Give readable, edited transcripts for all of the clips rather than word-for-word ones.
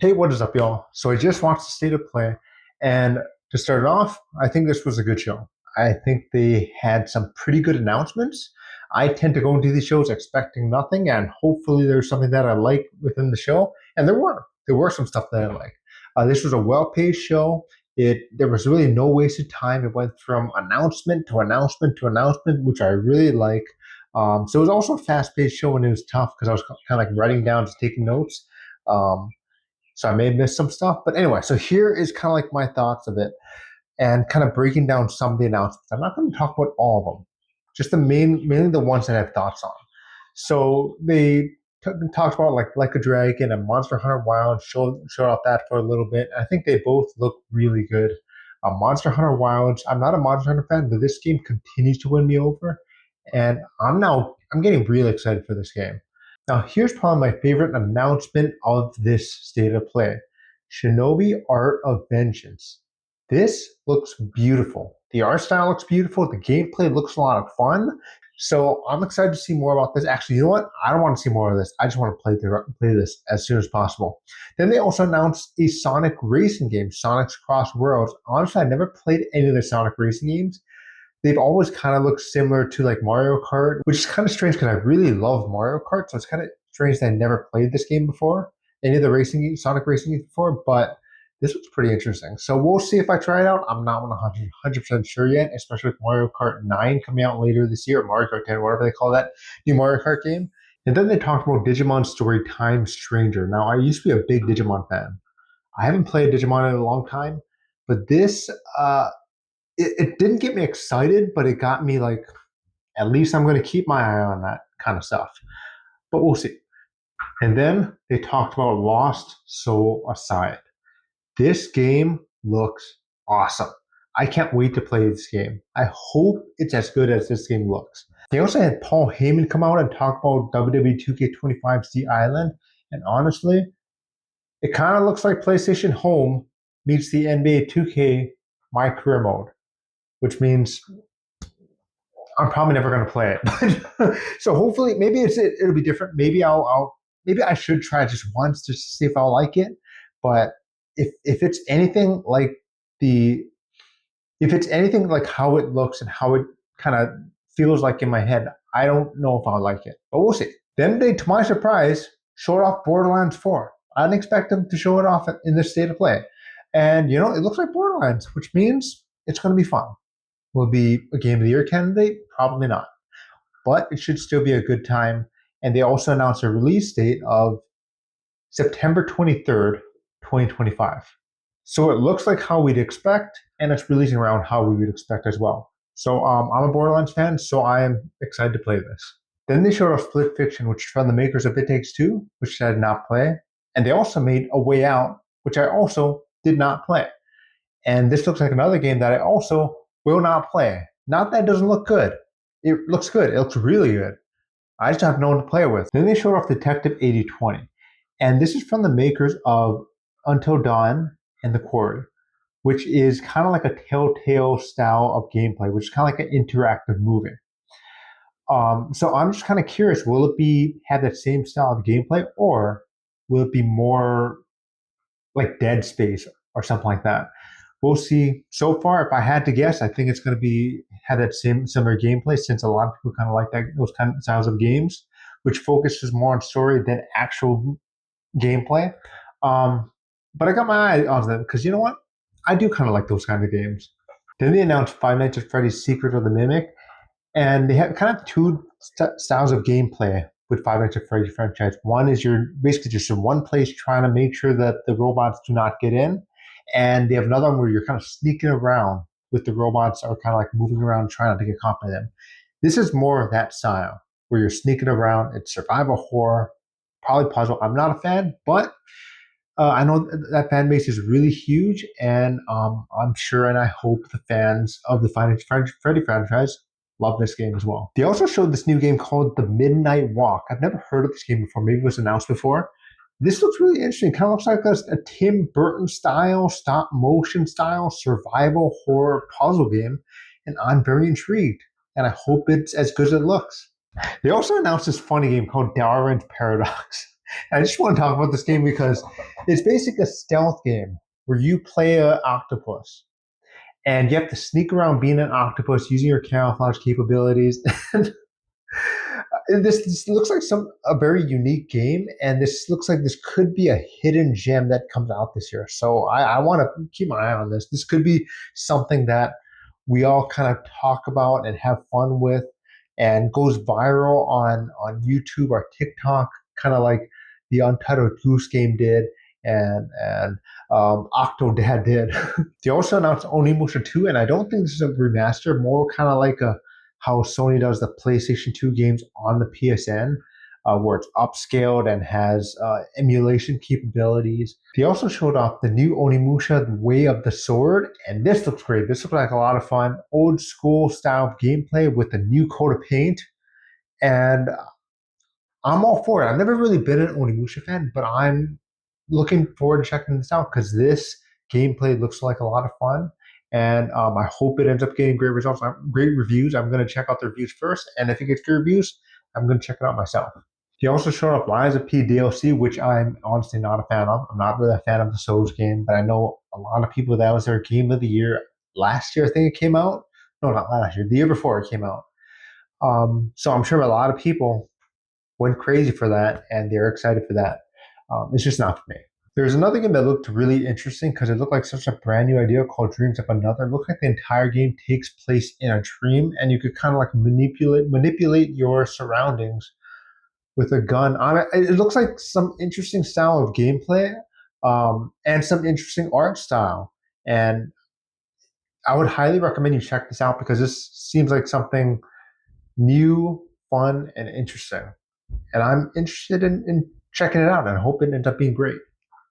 Hey, what is up, y'all? So I just watched the State of Play, and to start off, I think this was a good show. I think they had some pretty good announcements. I tend to go into these shows expecting nothing, and hopefully there's something that I like within the show, and there were. There were some stuff that I like. This was a well-paced show. There was really no wasted time. It went from announcement to announcement to announcement, which I really like. So it was also a fast-paced show, and it was tough because I was kind of like writing down, just taking notes. Um, so I may have missed some stuff. But anyway, so here is kind of like my thoughts of it and kind of breaking down some of the announcements. I'm not going to talk about all of them, just mainly the ones that I have thoughts on. So they talked about like a Dragon and Monster Hunter Wild, showed off that for a little bit. I think they both look really good. Monster Hunter Wilds, I'm not a Monster Hunter fan, but this game continues to win me over. And I'm getting really excited for this game. Now, here's probably my favorite announcement of this state of play Shinobi Art of Vengeance. This looks beautiful. The art style looks beautiful. The gameplay looks a lot of fun. So I'm excited to see more about this. Actually, you know what? I don't want to see more of this. I just want to play this as soon as possible. Then they also announced a Sonic racing game, Sonic's Cross Worlds. Honestly, I never played any of the Sonic racing games. They've always kind of looked similar to like Mario Kart, which is kind of strange because I really love Mario Kart. So it's kind of strange that I never played this game before, any of the Sonic racing games before, but this was pretty interesting. So we'll see if I try it out. I'm not 100% sure yet, especially with Mario Kart 9 coming out later this year, or Mario Kart 10, whatever they call that new Mario Kart game. And then they talked about Digimon Story Time Stranger. Now, I used to be a big Digimon fan. I haven't played Digimon in a long time, but it didn't get me excited, but it got me like, at least I'm going to keep my eye on that kind of stuff. But we'll see. And then they talked about Lost Soul Aside. This game looks awesome. I can't wait to play this game. I hope it's as good as this game looks. They also had Paul Heyman come out and talk about WWE 2K25's The Island. And honestly, it kind of looks like PlayStation Home meets the NBA 2K My Career Mode, which means I'm probably never going to play it. But so hopefully, maybe it'll be different. Maybe I should try it just once to see if I'll like it. But if it's anything like the if it's anything like how it looks and how it kind of feels like in my head, I don't know if I'll like it. But we'll see. Then they, to my surprise, showed off Borderlands 4. I didn't expect them to show it off in this state of play. And it looks like Borderlands, which means it's going to be fun. Will it be a Game of the Year candidate? Probably not. But it should still be a good time. And they also announced a release date of September 23rd, 2025. So it looks like how we'd expect, and it's releasing around how we would expect as well. So I'm a Borderlands fan, so I am excited to play this. Then they showed us Split Fiction, which is from the makers of It Takes Two, which I did not play. And they also made A Way Out, which I also did not play. And this looks like another game that I also will not play. Not that it doesn't look good. It looks good. It looks really good. I just have no one to play with. Then they showed off Detective 8020. And this is from the makers of Until Dawn and The Quarry, which is kind of like a Telltale style of gameplay, which is kind of like an interactive movie. So I'm just kind of curious, will it have that same style of gameplay, or will it be more like Dead Space or something like that? We'll see. So far, if I had to guess, I think it's going to have that same similar gameplay, since a lot of people kind of like those kind of styles of games, which focuses more on story than actual gameplay. But I got my eye on them because you know what? I do kind of like those kind of games. Then they announced Five Nights at Freddy's Secret of the Mimic, and they have kind of two styles of gameplay with Five Nights at Freddy's franchise. One is you're basically just in one place trying to make sure that the robots do not get in, and they have another one where you're kind of sneaking around with the robots, or kind of like moving around trying not to get caught by them. This is more of that style where you're sneaking around. It's survival horror, probably puzzle. I'm not a fan, but I know that fan base is really huge, and I'm sure and I hope the fans of the Freddy franchise love this game as well. They also showed this new game called The Midnight Walk. I've never heard of this game before. Maybe it was announced before. This looks really interesting. Kind of looks like a Tim Burton style, stop motion style, survival horror puzzle game, and I'm very intrigued. And I hope it's as good as it looks. They also announced this funny game called Darwin's Paradox. I just want to talk about this game because it's basically a stealth game where you play an octopus and you have to sneak around being an octopus using your camouflage capabilities. This looks like some a very unique game, and this looks like this could be a hidden gem that comes out this year. So I want to keep my eye on this. This could be something that we all kind of talk about and have fun with, and goes viral on YouTube or TikTok, kind of like the Untitled Goose Game did, and Octodad did. They also announced Onimusha 2, and I don't think this is a remaster, more kind of like a how Sony does the PlayStation 2 games on the PSN, where it's upscaled and has emulation capabilities. They also showed off the new Onimusha The Way of the Sword, and this looks great. This looks like a lot of fun, old school style of gameplay with a new coat of paint, and I'm all for it. I've never really been an Onimusha fan, but I'm looking forward to checking this out because this gameplay looks like a lot of fun. And I hope it ends up getting great results, great reviews. I'm going to check out the reviews first, and if it gets good reviews, I'm going to check it out myself. He also showed up Lies of P DLC, which I'm honestly not a fan of. I'm not really a fan of the Souls game, but I know a lot of people that was their game of the year last year. I think it came out. No, not last year. The year before it came out. So I'm sure a lot of people went crazy for that, and they're excited for that. It's just not for me. There's another game that looked really interesting because it looked like such a brand new idea called Dreams of Another. It looked like the entire game takes place in a dream, and you could kind of like manipulate your surroundings with a gun. It looks like some interesting style of gameplay, and some interesting art style. And I would highly recommend you check this out because this seems like something new, fun, and interesting. And I'm interested in checking it out, and I hope it ends up being great.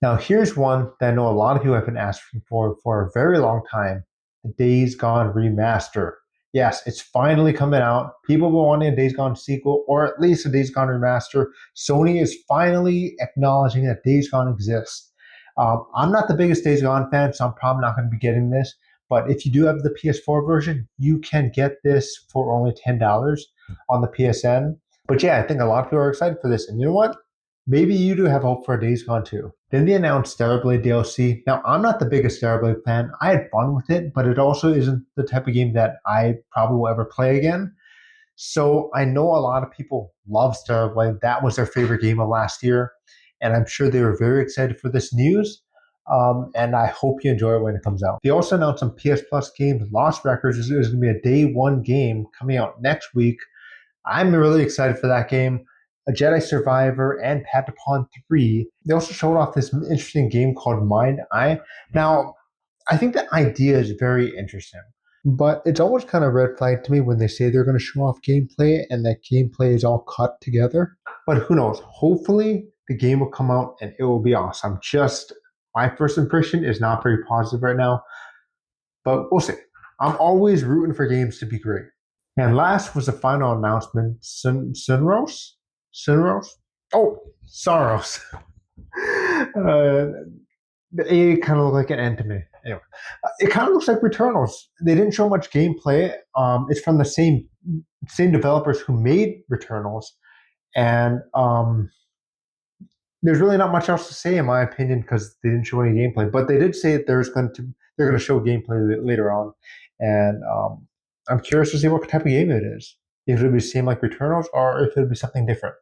Now, here's one that I know a lot of you have been asking for a very long time: the Days Gone remaster. Yes, it's finally coming out. People were wanting a Days Gone sequel, or at least a Days Gone remaster. Sony is finally acknowledging that Days Gone exists. I'm not the biggest Days Gone fan, so I'm probably not going to be getting this. But if you do have the PS4 version, you can get this for only $10 on the PSN. But yeah, I think a lot of people are excited for this. And you know what? Maybe you do have hope for Days Gone too. Then they announced Stellar Blade DLC. Now, I'm not the biggest Stellar Blade fan. I had fun with it, but it also isn't the type of game that I probably will ever play again. So I know a lot of people love Stellar Blade. That was their favorite game of last year. And I'm sure they were very excited for this news. And I hope you enjoy it when it comes out. They also announced some PS Plus games. Lost Records is going to be a day one game coming out next week. I'm really excited for that game. A Jedi Survivor and Patapon 3. They also showed off this interesting game called Mind Eye. Now, I think the idea is very interesting, but it's always kind of red flag to me when they say they're going to show off gameplay and that gameplay is all cut together. But who knows? Hopefully, the game will come out and it will be awesome. Just my first impression is not very positive right now, but we'll see. I'm always rooting for games to be great. And last was the final announcement: Sunros? Sunros? Oh, Saros. It kind of looked like an end to me. Anyway, it kind of looks like Returnals. They didn't show much gameplay. It's from the same developers who made Returnals, and there's really not much else to say in my opinion because they didn't show any gameplay. But they did say that they're going to show gameplay later on, and I'm curious to see what type of game it is. If it'll be the same like Returnals, or if it'll be something different.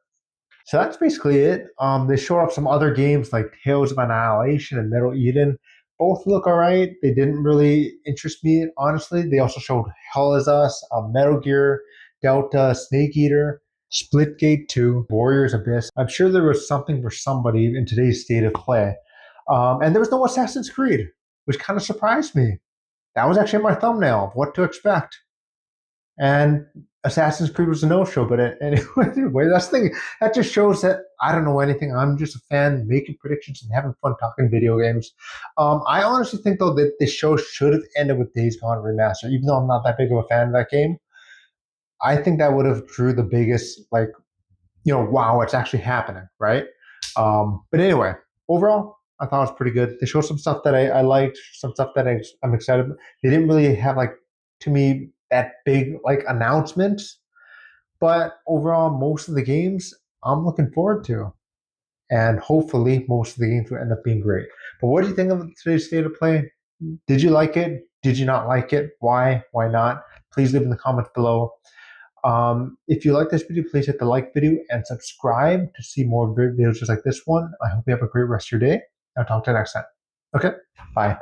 So that's basically it. They showed up some other games like Tales of Annihilation and Metal Eden. Both look alright. They didn't really interest me, honestly. They also showed Hell is Us, Metal Gear, Delta, Snake Eater, Splitgate 2, Warriors Abyss. I'm sure there was something for somebody in today's state of play. And there was no Assassin's Creed, which kind of surprised me. That was actually my thumbnail of what to expect. And Assassin's Creed was a no-show, but anyway, that's the thing. That just shows that I don't know anything. I'm just a fan making predictions and having fun talking video games. I honestly think though that this show should have ended with Days Gone Remastered, even though I'm not that big of a fan of that game. I think that would have drew the biggest wow, it's actually happening, right? But anyway, overall, I thought it was pretty good. They showed some stuff that I liked, some stuff that I'm excited about. They didn't really have to me that big announcement, but overall, most of the games I'm looking forward to. and hopefully most of the games will end up being great. But what do you think of today's state of play? Did you like it? Did you not like it? Why? Why not? Please leave in the comments below. If you like this video, please hit the like video and subscribe to see more videos just like this one. I hope you have a great rest of your day. I'll talk to you next time. Okay, bye.